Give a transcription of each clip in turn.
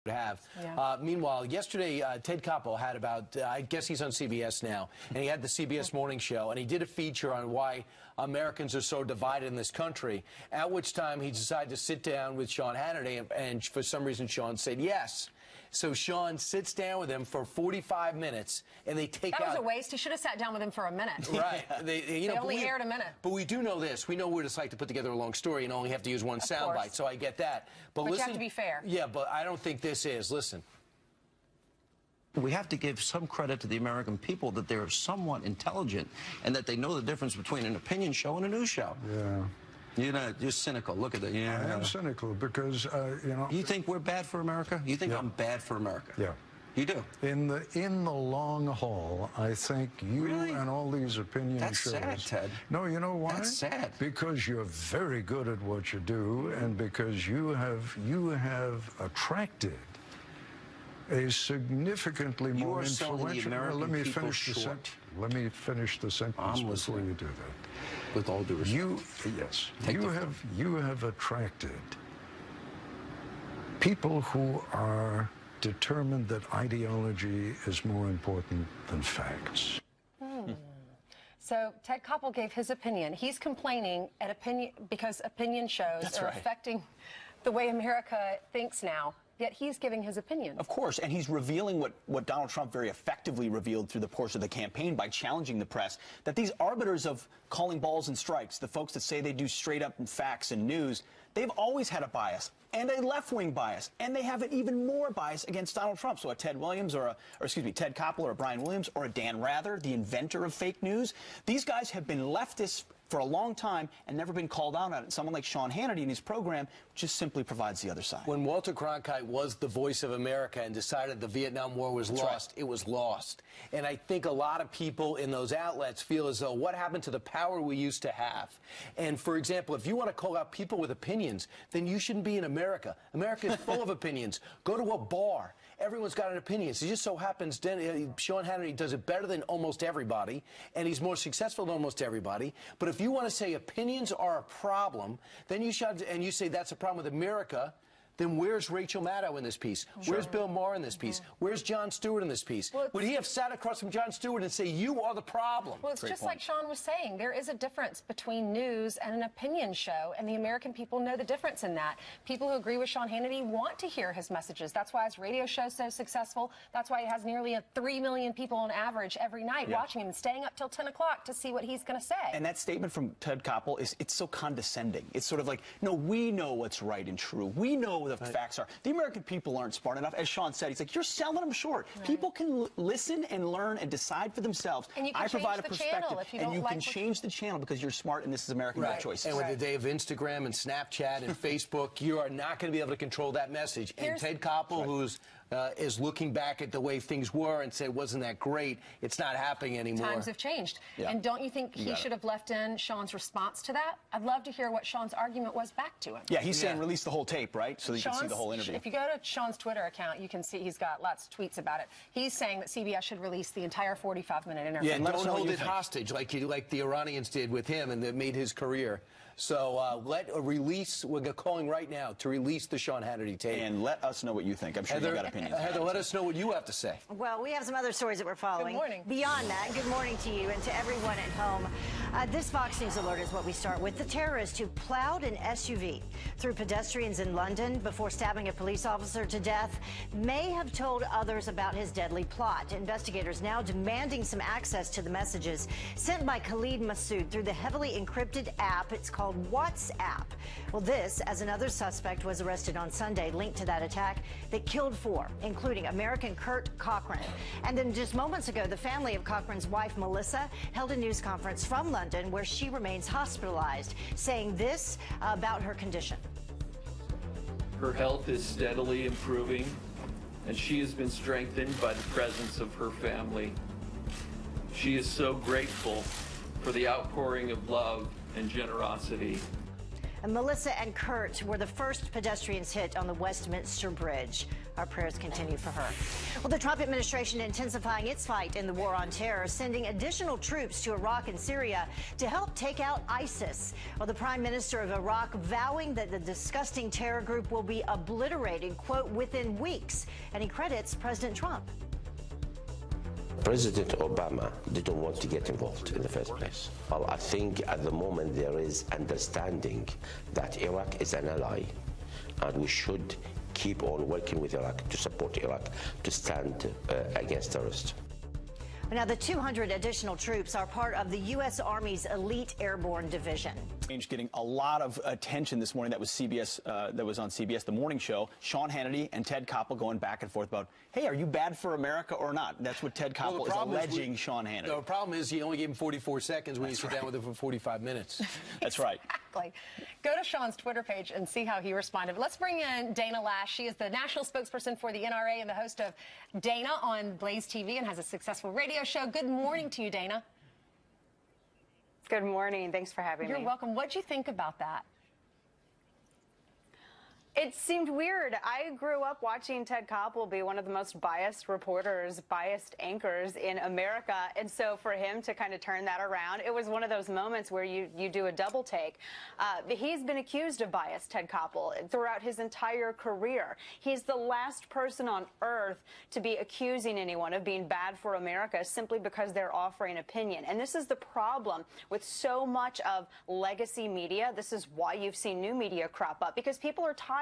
have. Yeah. Meanwhile, yesterday, Ted Koppel had about, I guess he's on CBS now, and he had the CBS Morning Show, and he did a feature on why Americans are so divided in this country, at which time he decided to sit down with Sean Hannity, and for some reason Sean said yes. So Sean sits down with him for 45 minutes, and they take out... That was a waste. He should have sat down with him for a minute. Right. They only aired a minute. But we do know this. We know what it's like to put together a long story and only have to use one soundbite, so I get that. But listen, you have to be fair. Yeah, but I don't think this is. Listen. We have to give some credit to the American people that they're somewhat intelligent and that they know the difference between an opinion show and a news show. Yeah. You're cynical. Look at that. Yeah. I am cynical because, you know... You think we're bad for America? You think I'm bad for America? Yeah. You do? In the long haul, I think you and all these opinion shows... That's sad, Ted. No, you know why? That's sad. Because you're very good at what you do, and because you have attracted a significantly more influential... Let me finish the sentence. Let me finish the sentence before you do that. With all due respect. Yes. You have attracted people who are determined that ideology is more important than facts. So Ted Koppel gave his opinion. He's complaining at because opinion shows are affecting the way America thinks now. Yet he's giving his opinion. Of course, and he's revealing what Donald Trump very effectively revealed through the course of the campaign by challenging the press, that these arbiters of calling balls and strikes, the folks that say they do straight up facts and news, they've always had a bias, and a left-wing bias, and they have an even more bias against Donald Trump. So a Ted Williams Ted Koppel or a Brian Williams or a Dan Rather, the inventor of fake news, these guys have been leftists for a long time and never been called out on it. Someone like Sean Hannity in his program just simply provides the other side. When Walter Cronkite was the voice of America and decided the Vietnam War was lost, it was lost. And I think a lot of people in those outlets feel as though, what happened to the power we used to have? And for example, if you want to call out people with opinions, then you shouldn't be in America. America is full of opinions. Go to a bar. Everyone's got an opinion. It just so happens Sean Hannity does it better than almost everybody, and he's more successful than almost everybody. But if you want to say opinions are a problem, then you should, and you say that's a problem with America, then where's Rachel Maddow in this piece? Where's Bill Maher in this piece? Where's Jon Stewart in this piece? Would he have sat across from Jon Stewart and say, you are the problem? Well, it's just like Sean was saying. There is a difference between news and an opinion show, and the American people know the difference in that. People who agree with Sean Hannity want to hear his messages. That's why his radio show is so successful. That's why he has nearly 3 million people on average every night watching him and staying up till 10 o'clock to see what he's going to say. And that statement from Ted Koppel, it's so condescending. It's sort of like, no, we know what's right and true. We know the facts are. The American people aren't smart enough. As Sean said, he's like, you're selling them short. People can listen and learn and decide for themselves. And you can provide a perspective, and you can change the channel because you're smart and this is American choices. And with the day of Instagram and Snapchat and Facebook, you are not going to be able to control that message. And Ted Koppel, who's is looking back at the way things were and say, wasn't that great? It's not happening anymore. Times have changed. And don't you think he should have left in Sean's response to that? I'd love to hear what Sean's argument was back to him. Yeah, he's saying release the whole tape, right? So that you can see the whole interview. If you go to Sean's Twitter account, you can see he's got lots of tweets about it. He's saying that CBS should release the entire 45-minute interview. Yeah, and don't hold it hostage like the Iranians did with him and that made his career. So we're calling right now to release the Sean Hannity tape. And let us know what you think. I'm sure you've got opinions. Heather, let us know what you have to say. Well, we have some other stories that we're following. Good morning. Beyond that, good morning to you and to everyone at home. This Fox News alert is what we start with. The terrorist who plowed an SUV through pedestrians in London before stabbing a police officer to death may have told others about his deadly plot. Investigators now demanding some access to the messages sent by Khalid Massoud through the heavily encrypted app. It's called WhatsApp. Well, this, as another suspect was arrested on Sunday, linked to that attack that killed 4, including American Kurt Cochran. And then just moments ago, the family of Cochran's wife, Melissa, held a news conference from London where she remains hospitalized, saying this about her condition. Her health is steadily improving, and she has been strengthened by the presence of her family. She is so grateful for the outpouring of love and generosity. And Melissa and Kurt were the first pedestrians hit on the Westminster Bridge. Our prayers continue for her. Well, the Trump administration intensifying its fight in the war on terror, sending additional troops to Iraq and Syria to help take out ISIS. Well, the Prime Minister of Iraq vowing that the disgusting terror group will be obliterated, quote, within weeks. And he credits President Trump. President Obama didn't want to get involved in the first place. Well, I think at the moment there is understanding that Iraq is an ally, and we should keep on working with Iraq to support Iraq to stand against terrorists. Now, the 200 additional troops are part of the U.S. Army's elite airborne division. Getting a lot of attention this morning. That was CBS. That was on CBS, the morning show. Sean Hannity and Ted Koppel going back and forth about, hey, are you bad for America or not? That's what Ted Koppel is alleging Sean Hannity. The problem is he only gave him 44 seconds when he sat down with him for 45 minutes. That's right. Exactly. Go to Sean's Twitter page and see how he responded. But let's bring in Dana Lash. She is the national spokesperson for the NRA and the host of Dana on Blaze TV and has a successful radio show. Good morning to you, Dana. Good morning. Thanks for having me. You're welcome. What'd you think about that? It seemed weird. I grew up watching Ted Koppel be one of the most biased reporters, biased anchors in America. And so for him to kind of turn that around, it was one of those moments where you do a double take. He's been accused of bias, Ted Koppel, throughout his entire career. He's the last person on earth to be accusing anyone of being bad for America simply because they're offering opinion. And this is the problem with so much of legacy media. This is why you've seen new media crop up, because people are tired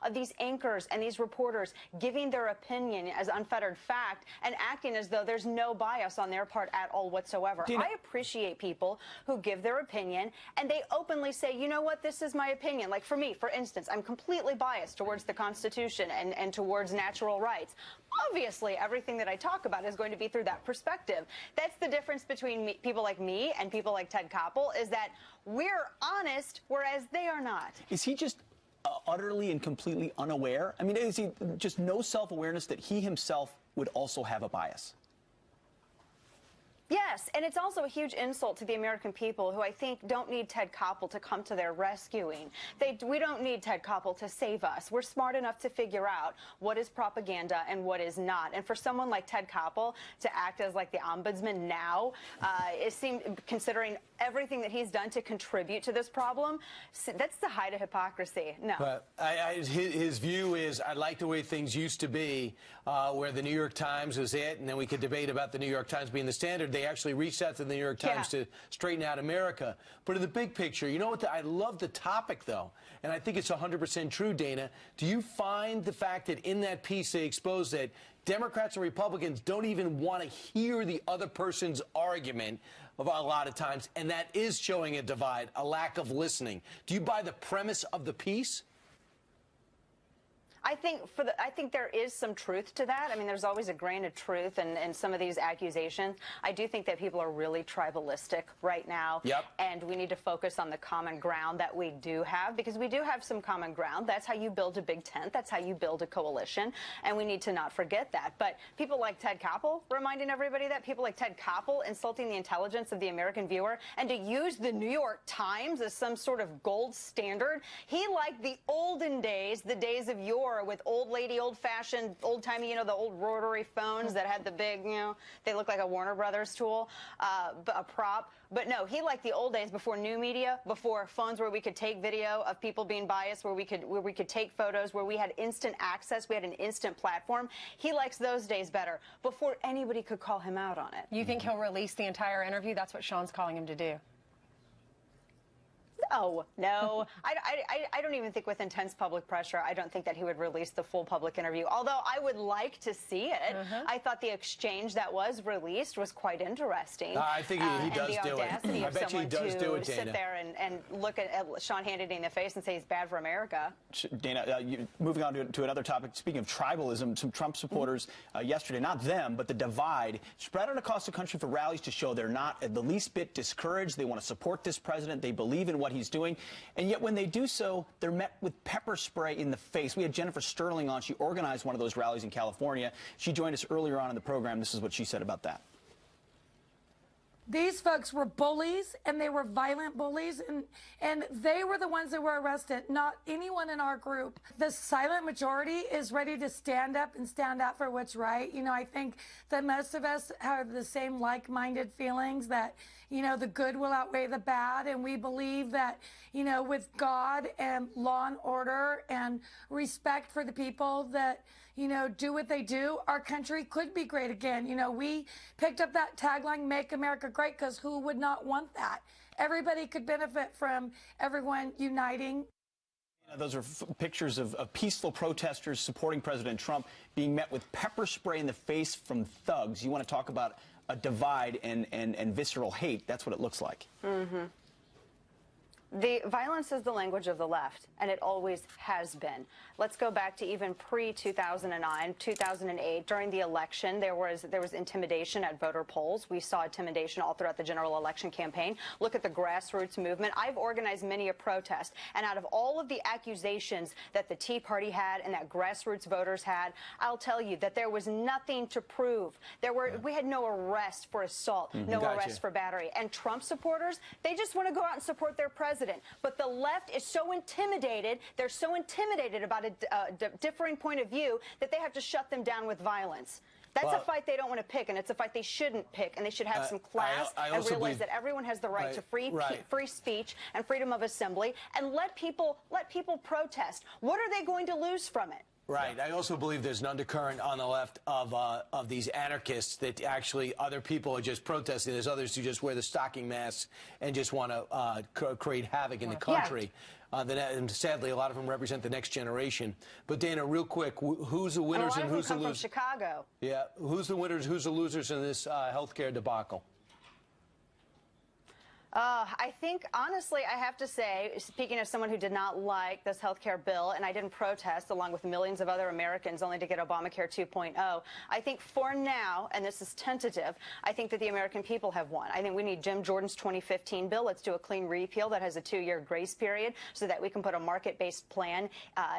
of these anchors and these reporters giving their opinion as unfettered fact and acting as though there's no bias on their part at all whatsoever. I appreciate people who give their opinion and they openly say, you know what, this is my opinion. Like for me, for instance, I'm completely biased towards the Constitution and towards natural rights. Obviously, everything that I talk about is going to be through that perspective. That's the difference between people like me and people like Ted Koppel, is that we're honest, whereas they are not. Is he just utterly and completely unaware? I mean, is he just no self-awareness that he himself would also have a bias? Yes, and it's also a huge insult to the American people who I think don't need Ted Koppel to come to their rescuing. We don't need Ted Koppel to save us. We're smart enough to figure out what is propaganda and what is not. And for someone like Ted Koppel to act as like the ombudsman now, it seemed, considering everything that he's done to contribute to this problem, that's the height of hypocrisy. No. But his view is, I like the way things used to be, where the New York Times was it, and then we could debate about the New York Times being the standard. They actually reached out to the New York Times to straighten out America. But in the big picture, you know what? I love the topic, though, and I think it's 100% true, Dana. Do you find the fact that in that piece they expose that Democrats and Republicans don't even want to hear the other person's argument a lot of times, and that is showing a divide, a lack of listening? Do you buy the premise of the piece? I think there is some truth to that. I mean, there's always a grain of truth in some of these accusations. I do think that people are really tribalistic right now. Yep. And we need to focus on the common ground that we do have, because we do have some common ground. That's how you build a big tent. That's how you build a coalition. And we need to not forget that. But people like Ted Koppel reminding everybody that, people like Ted Koppel insulting the intelligence of the American viewer, and to use the New York Times as some sort of gold standard. He liked the olden days, the days of yore, with old lady, old-fashioned, old-timey, you know, the old rotary phones that had the big, you know, they look like a Warner Brothers tool, a prop. But no, he liked the old days before new media, before phones where we could take video of people being biased, where we could take photos, where we had instant access, we had an instant platform. He likes those days better, before anybody could call him out on it. You think he'll release the entire interview? That's what Sean's calling him to do. No. I don't even think with intense public pressure, I don't think that he would release the full public interview, although I would like to see it. I thought the exchange that was released was quite interesting. I think he does do it. I bet you he does do it, Dana. Sit there and look at Sean Hannity in the face and say he's bad for America. Dana, moving on to another topic, speaking of tribalism, some Trump supporters yesterday, not them, but the divide, spread out across the country for rallies to show they're not the least bit discouraged. They want to support this president. They believe in what he's doing. And yet when they do so, they're met with pepper spray in the face. We had Jennifer Sterling on. She organized one of those rallies in California. She joined us earlier on in the program. This is what she said about that. These folks were bullies, and they were violent bullies, and they were the ones that were arrested, not anyone in our group. The silent majority is ready to stand up and stand out for what's right. You know, I think that most of us have the same like-minded feelings that, you know, the good will outweigh the bad, and we believe that, you know, with God and law and order and respect for the people that, you know, do what they do, our country could be great again. You know, we picked up that tagline, Make America Great, because who would not want that? Everybody could benefit from everyone uniting. Those are pictures of peaceful protesters supporting President Trump being met with pepper spray in the face from thugs. You want to talk about a divide and visceral hate? That's what it looks like. Mm-hmm. The violence is the language of the left, and it always has been. Let's go back to even pre-2009, 2008. During the election, there was intimidation at voter polls. We saw intimidation all throughout the general election campaign. Look at the grassroots movement. I've organized many a protest, and out of all of the accusations that the Tea Party had and that grassroots voters had, I'll tell you that there was nothing to prove. We had no arrest for assault, no arrest for battery. And Trump supporters, they just want to go out and support their president. But the left is so intimidated, they're so intimidated about a differing point of view that they have to shut them down with violence. That's a fight they don't want to pick, and it's a fight they shouldn't pick, and they should have some class and realize that everyone has the right to free speech and freedom of assembly, and let people protest. What are they going to lose from it? Right. I also believe there's an undercurrent on the left of these anarchists that actually other people are just protesting. There's others who just wear the stocking masks and just want to create havoc in the country. And sadly, a lot of them represent the next generation. But Dana, real quick, who's the winners and who's the losers? From Chicago. Yeah. Who's the winners? Who's the losers in this healthcare debacle? I think, honestly, I have to say, speaking as someone who did not like this health care bill, and I didn't protest along with millions of other Americans only to get Obamacare 2.0, I think for now, and this is tentative, I think that the American people have won. I think we need Jim Jordan's 2015 bill. Let's do a clean repeal that has a 2-year grace period so that we can put a market-based plan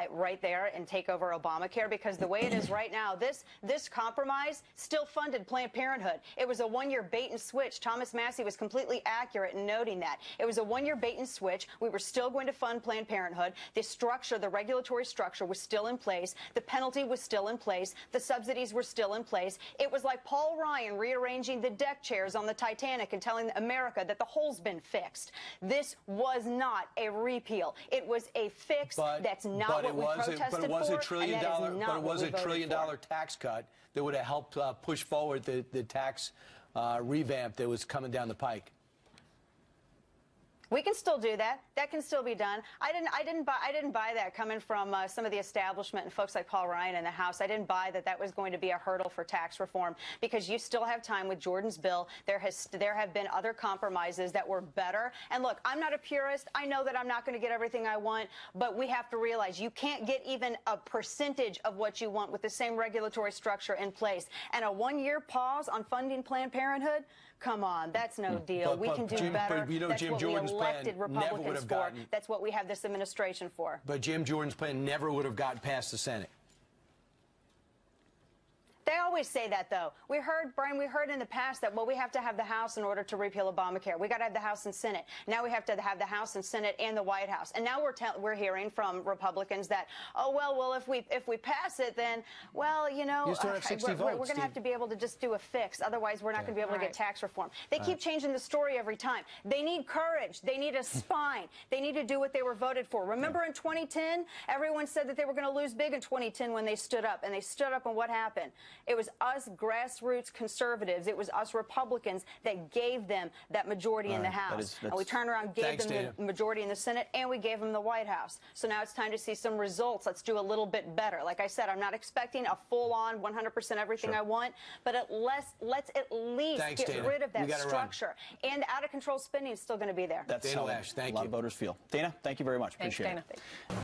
right there and take over Obamacare, because the way it is right now, this compromise still funded Planned Parenthood. It was a 1-year bait and switch. Thomas Massey was completely accurate in noting that. It was a 1-year bait and switch. We were still going to fund Planned Parenthood. The structure, the regulatory structure was still in place. The penalty was still in place. The subsidies were still in place. It was like Paul Ryan rearranging the deck chairs on the Titanic and telling America that the hole's been fixed. This was not a repeal. It was a fix. That's not what we protested for. But it was a $1 trillion tax cut that would have helped push forward the tax revamp that was coming down the pike. We can still do that. That can still be done. I didn't buy that coming from some of the establishment and folks like Paul Ryan in the House. I didn't buy that was going to be a hurdle for tax reform, because you still have time with Jordan's bill. There have been other compromises that were better. And look, I'm not a purist. I know that I'm not going to get everything I want, but we have to realize you can't get even a percentage of what you want with the same regulatory structure in place. And a 1-year pause on funding Planned Parenthood? Come on, that's no deal. We can do better. But, you know, that's Jim what Jordan's we elected plan never would Republicans have for. gotten. That's what we have this administration for. But Jim Jordan's plan never would have gotten past the Senate. They always say that, though. We heard, Brian, in the past that, well, we have to have the House in order to repeal Obamacare. We got to have the House and Senate. Now we have to have the House and Senate and the White House. And now we're hearing from Republicans that, oh, well, if we pass it, then, well, you know, you still have 60 votes, we're going to have to be able to just do a fix. Otherwise, we're not going to be able to get tax reform. They keep changing the story every time. They need courage. They need a spine. They need to do what they were voted for. Remember in 2010, everyone said that they were going to lose big in 2010 when they stood up. And they stood up, and what happened? It was us grassroots conservatives, it was us Republicans that gave them that majority in the House. And we turned around, gave them the majority in the Senate, and we gave them the White House. So now it's time to see some results. Let's do a little bit better. Like I said, I'm not expecting a full-on 100% everything I want, but let's at least get rid of that structure. And out-of-control spending is still going to be there. That's how a lot of voters feel. Dana, thank you very much. Thanks, Appreciate Dana. it.